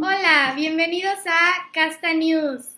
Hola, bienvenidos a Casta News.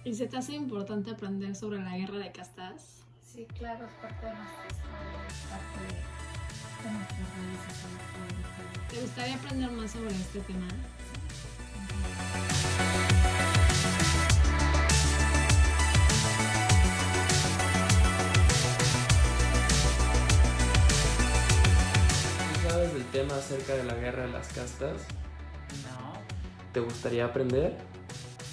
¿Y se te hace importante aprender sobre la guerra de castas? Sí, claro, es parte de nuestra historia, es parte de nuestras raíces. ¿Te gustaría aprender más sobre este tema? ¿Tú sabes del tema acerca de la guerra de las castas? No, ¿Te gustaría aprender?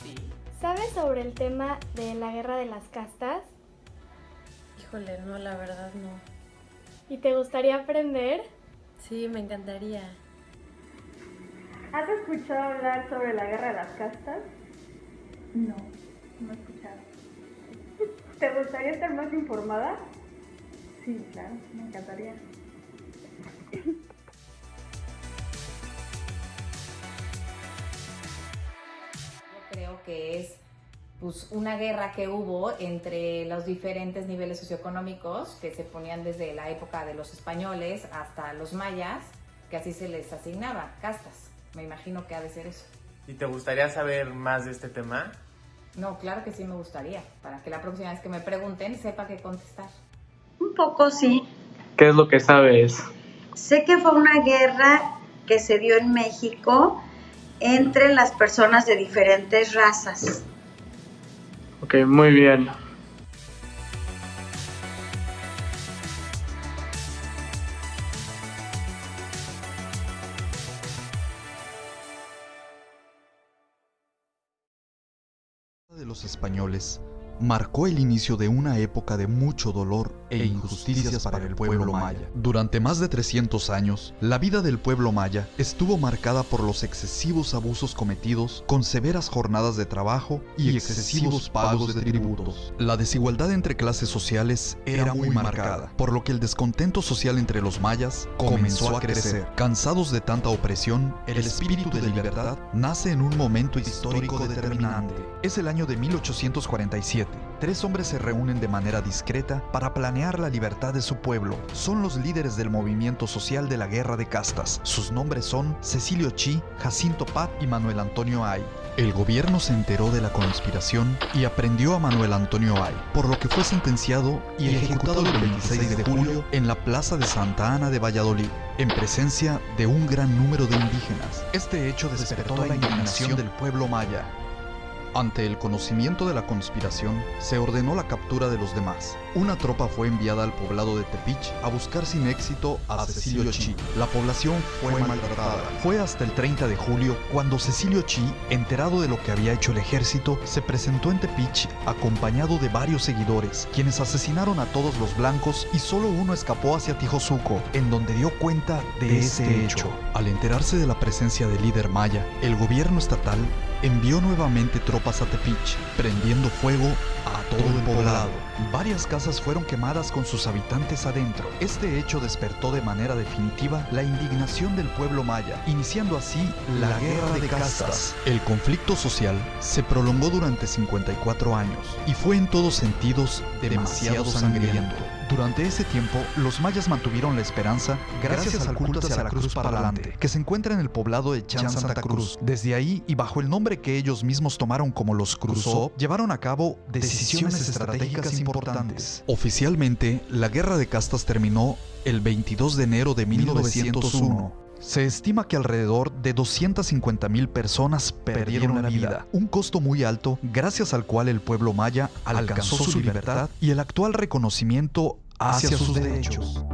sí. ¿Sabes sobre el tema de la guerra de las castas? Híjole, no, la verdad no. ¿Y te gustaría aprender? Sí, me encantaría. ¿Has escuchado hablar sobre la guerra de las castas? No, no he escuchado. ¿Te gustaría estar más informada? Sí, claro, me encantaría. Yo creo que es una guerra que hubo entre los diferentes niveles socioeconómicos que se ponían desde la época de los españoles hasta los mayas, que así se les asignaba, castas. Me imagino que ha de ser eso. ¿Y te gustaría saber más de este tema? No, claro que sí me gustaría, para que la próxima vez que me pregunten sepa qué contestar. Un poco sí. ¿Qué es lo que sabes? Sé que fue una guerra que se dio en México entre las personas de diferentes razas. Ok, muy bien. De los españoles marcó el inicio de una época de mucho dolor e injusticias para el pueblo maya. Durante más de 300 años, la vida del pueblo maya estuvo marcada por los excesivos abusos cometidos, con severas jornadas de trabajo y excesivos pagos de tributos. La desigualdad entre clases sociales era muy marcada, por lo que el descontento social entre los mayas comenzó a crecer. Cansados de tanta opresión, el espíritu de libertad nace en un momento histórico determinante. Es el año de 1847. Tres hombres se reúnen de manera discreta para planear la libertad de su pueblo. Son los líderes del movimiento social de la guerra de castas. Sus nombres son Cecilio Chi, Jacinto Pat y Manuel Antonio Ay. El gobierno se enteró de la conspiración y aprendió a Manuel Antonio Ay, por lo que fue sentenciado y ejecutado el 26 de julio en la plaza de Santa Ana de Valladolid, en presencia de un gran número de indígenas. Este hecho despertó la indignación del pueblo maya. Ante el conocimiento de la conspiración, se ordenó la captura de los demás. Una tropa fue enviada al poblado de Tepich a buscar sin éxito a Cecilio Chi. La población fue maltratada. Fue hasta el 30 de julio cuando Cecilio Chi, enterado de lo que había hecho el ejército, se presentó en Tepich acompañado de varios seguidores, quienes asesinaron a todos los blancos y solo uno escapó hacia Tijosuco, en donde dio cuenta de este hecho. Al enterarse de la presencia del líder maya, el gobierno estatal envió nuevamente tropas a Tepich, prendiendo fuego a todo el poblado. Varias casas fueron quemadas con sus habitantes adentro. Este hecho despertó de manera definitiva la indignación del pueblo maya, iniciando así la guerra de castas. El conflicto social se prolongó durante 54 años y fue en todos sentidos demasiado sangriento. Durante ese tiempo, los mayas mantuvieron la esperanza gracias al culto hacia la cruz parlante, que se encuentra en el poblado de Chan Santa Cruz. Desde ahí, y bajo el nombre que ellos mismos tomaron como los Cruzó, llevaron a cabo decisiones estratégicas importantes. Oficialmente, la guerra de castas terminó el 22 de enero de 1901. Se estima que alrededor de 250,000 personas perdieron la vida, un costo muy alto gracias al cual el pueblo maya alcanzó su libertad y el actual reconocimiento hacia sus derechos.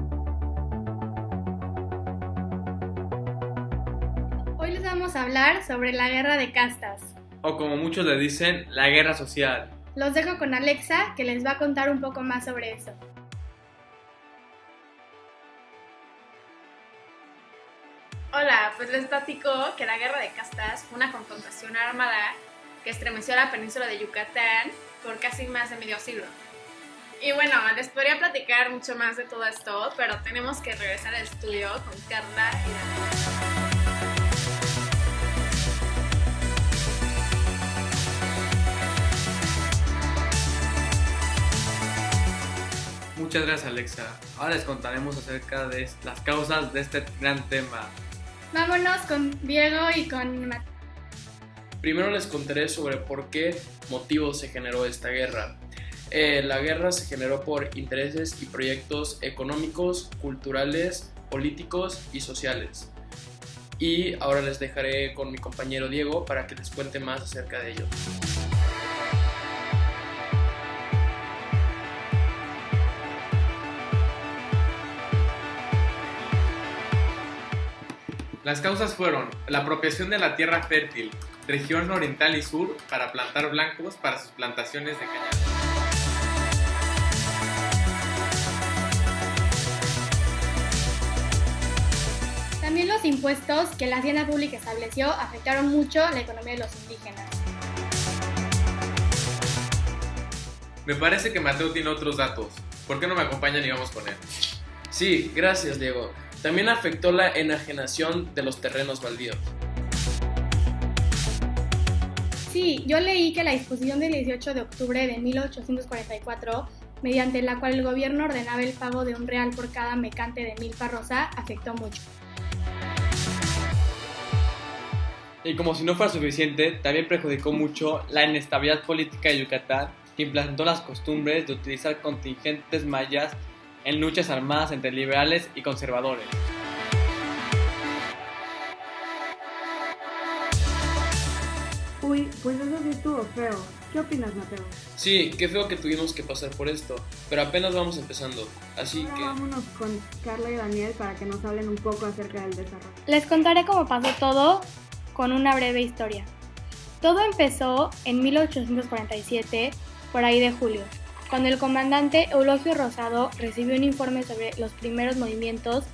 Hoy les vamos a hablar sobre la guerra de castas. O como muchos le dicen, la guerra social. Los dejo con Alexa, que les va a contar un poco más sobre eso. Hola, pues les platico que la guerra de castas fue una confrontación armada que estremeció a la península de Yucatán por casi más de medio siglo. Y bueno, les podría platicar mucho más de todo esto, pero tenemos que regresar al estudio con Carla y Daniela. Muchas gracias, Alexa. Ahora les contaremos acerca de las causas de este gran tema. Vámonos con Diego y con Mateo. Primero les contaré sobre por qué motivo se generó esta guerra. La guerra se generó por intereses y proyectos económicos, culturales, políticos y sociales. Y ahora les dejaré con mi compañero Diego para que les cuente más acerca de ello. Las causas fueron la apropiación de la tierra fértil, región oriental y sur, para plantar blancos para sus plantaciones de cañada. También los impuestos que la hacienda pública estableció afectaron mucho la economía de los indígenas. Me parece que Mateo tiene otros datos. ¿Por qué no me acompañan y vamos con él? Sí, gracias, Diego. También afectó la enajenación de los terrenos baldíos. Sí, yo leí que la disposición del 18 de octubre de 1844, mediante la cual el gobierno ordenaba el pago de $1 por cada mecante de milpa rosa, afectó mucho. Y como si no fuera suficiente, también perjudicó mucho la inestabilidad política de Yucatán, que implantó las costumbres de utilizar contingentes mayas en luchas armadas entre liberales y conservadores. Uy, pues eso sí estuvo feo. ¿Qué opinas, Mateo? Sí, qué feo que tuvimos que pasar por esto, pero apenas vamos empezando, así Ahora que... vámonos con Carla y Daniel para que nos hablen un poco acerca del desarrollo. Les contaré cómo pasó todo con una breve historia. Todo empezó en 1847, por ahí de julio, cuando el comandante Eulogio Rosado recibió un informe sobre los primeros movimientos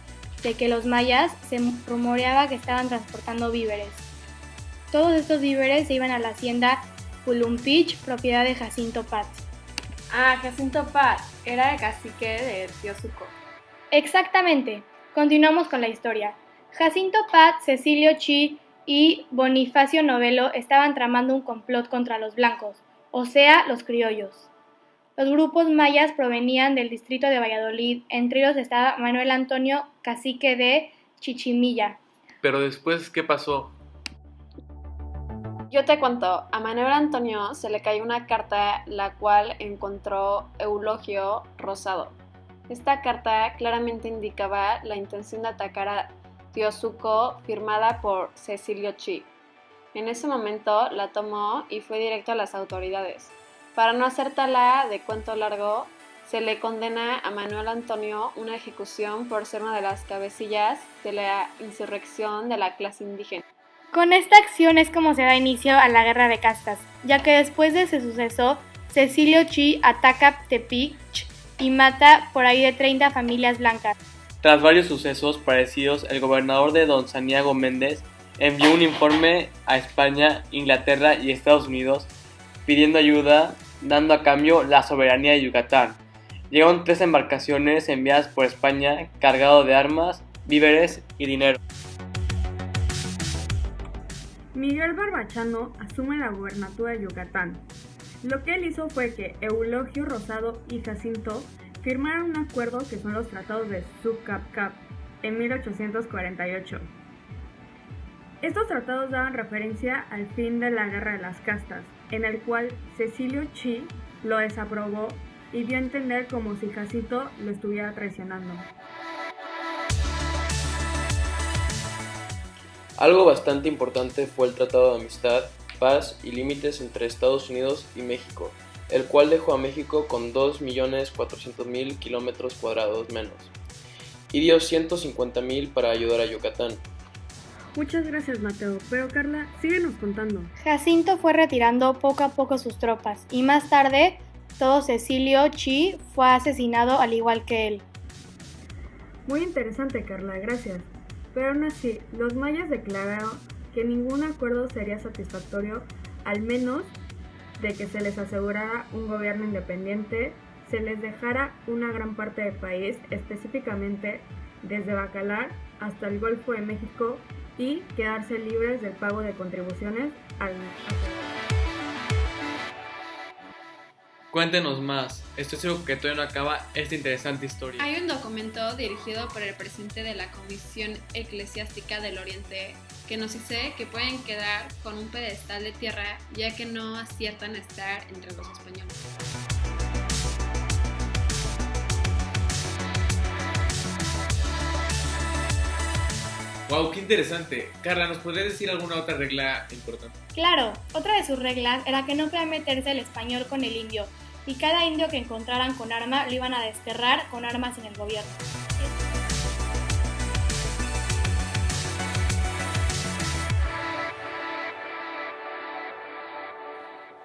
de que los mayas se rumoreaba que estaban transportando víveres. Todos estos víveres se iban a la hacienda Pulumpich, propiedad de Jacinto Pat. Ah, Jacinto Pat, era el cacique de Teosuco. Exactamente. Continuamos con la historia. Jacinto Pat, Cecilio Chi y Bonifacio Novello estaban tramando un complot contra los blancos, o sea, los criollos. Los grupos mayas provenían del distrito de Valladolid, entre ellos estaba Manuel Antonio, cacique de Chichimilla. Pero después, ¿qué pasó? Yo te cuento, a Manuel Antonio se le cayó una carta la cual encontró Eulogio Rosado. Esta carta claramente indicaba la intención de atacar a Teosuco, firmada por Cecilio Chi. En ese momento la tomó y fue directo a las autoridades. Para no hacértela de cuento largo, se le condena a Manuel Antonio una ejecución por ser una de las cabecillas de la insurrección de la clase indígena. Con esta acción es como se da inicio a la guerra de castas, ya que después de ese suceso, Cecilio Chi ataca Tepic y mata por ahí de 30 familias blancas. Tras varios sucesos parecidos, el gobernador de Don Saniago Méndez envió un informe a España, Inglaterra y Estados Unidos pidiendo ayuda, dando a cambio la soberanía de Yucatán. Llegaron 3 embarcaciones enviadas por España cargado de armas, víveres y dinero. Miguel Barbachano asume la gubernatura de Yucatán. Lo que él hizo fue que Eulogio Rosado y Jacinto firmaron un acuerdo que son los tratados de Suc-Cap-Cap en 1848. Estos tratados daban referencia al fin de la Guerra de las Castas, en el cual Cecilio Chi lo desaprobó y dio a entender como si Jacinto lo estuviera traicionando. Algo bastante importante fue el Tratado de Amistad, Paz y Límites entre Estados Unidos y México, el cual dejó a México con 2.400.000 kilómetros cuadrados menos, y dio 150.000 para ayudar a Yucatán. Muchas gracias, Mateo, pero Carla, síguenos contando. Jacinto fue retirando poco a poco sus tropas y más tarde todo Cecilio Chi fue asesinado al igual que él. Muy interesante, Carla, gracias. Pero aún así, los mayas declararon que ningún acuerdo sería satisfactorio, al menos de que se les asegurara un gobierno independiente, se les dejara una gran parte del país, específicamente desde Bacalar hasta el Golfo de México, y quedarse libres del pago de contribuciones al Cuéntenos más, estoy seguro que todavía no acaba esta interesante historia. Hay un documento dirigido por el presidente de la Comisión Eclesiástica del Oriente que nos dice que pueden quedar con un pedestal de tierra ya que no aciertan a estar entre los españoles. Wow, qué interesante. Carla, ¿nos podrías decir alguna otra regla importante? Claro, otra de sus reglas era que no podía meterse el español con el indio, y cada indio que encontraran con arma lo iban a desterrar con armas en el gobierno.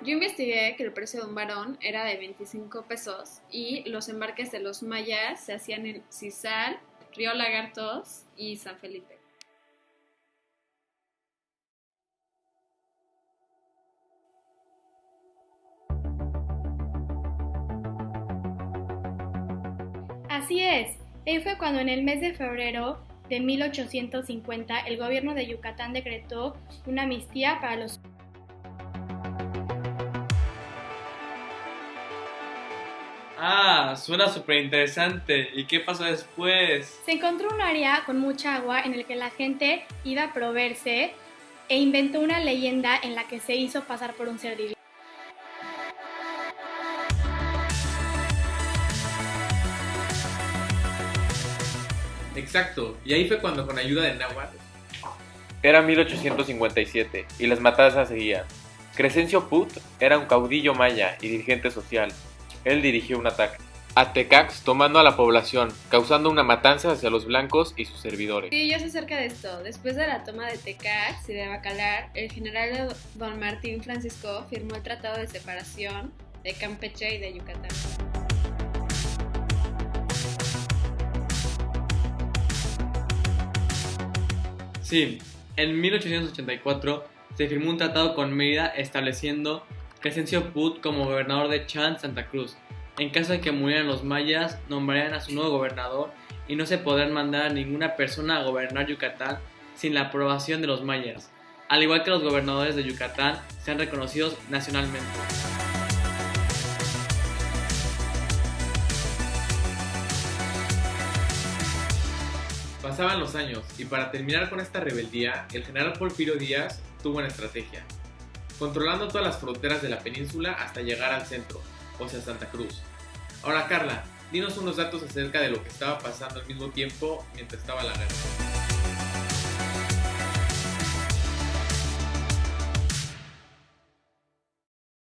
Yo investigué que el precio de un varón era de 25 pesos y los embarques de los mayas se hacían en Cizal, Río Lagartos y San Felipe. Así es, ahí fue cuando en el mes de febrero de 1850 el gobierno de Yucatán decretó una amnistía para los... Ah, suena súper interesante. ¿Y qué pasó después? Se encontró un área con mucha agua en el que la gente iba a proveerse e inventó una leyenda en la que se hizo pasar por un ser divino. Exacto, y ahí fue cuando con ayuda de náhuatl. Era 1857 y las matanzas seguían. Crescencio Put era un caudillo maya y dirigente social. Él dirigió un ataque a Tecax tomando a la población, causando una matanza hacia los blancos y sus servidores. Sí, yo sé acerca de esto. Después de la toma de Tecax y de Bacalar, el general Don Martín Francisco firmó el Tratado de Separación de Campeche y de Yucatán. Sí, en 1884 se firmó un tratado con Mérida estableciendo Crescencio Put como gobernador de Chan, Santa Cruz. En caso de que murieran los mayas, nombrarían a su nuevo gobernador y no se podrán mandar a ninguna persona a gobernar Yucatán sin la aprobación de los mayas, al igual que los gobernadores de Yucatán sean reconocidos nacionalmente. Pasaban los años y para terminar con esta rebeldía, el general Porfirio Díaz tuvo una estrategia, controlando todas las fronteras de la península hasta llegar al centro, o sea Santa Cruz. Ahora Carla, dinos unos datos acerca de lo que estaba pasando al mismo tiempo mientras estaba la guerra.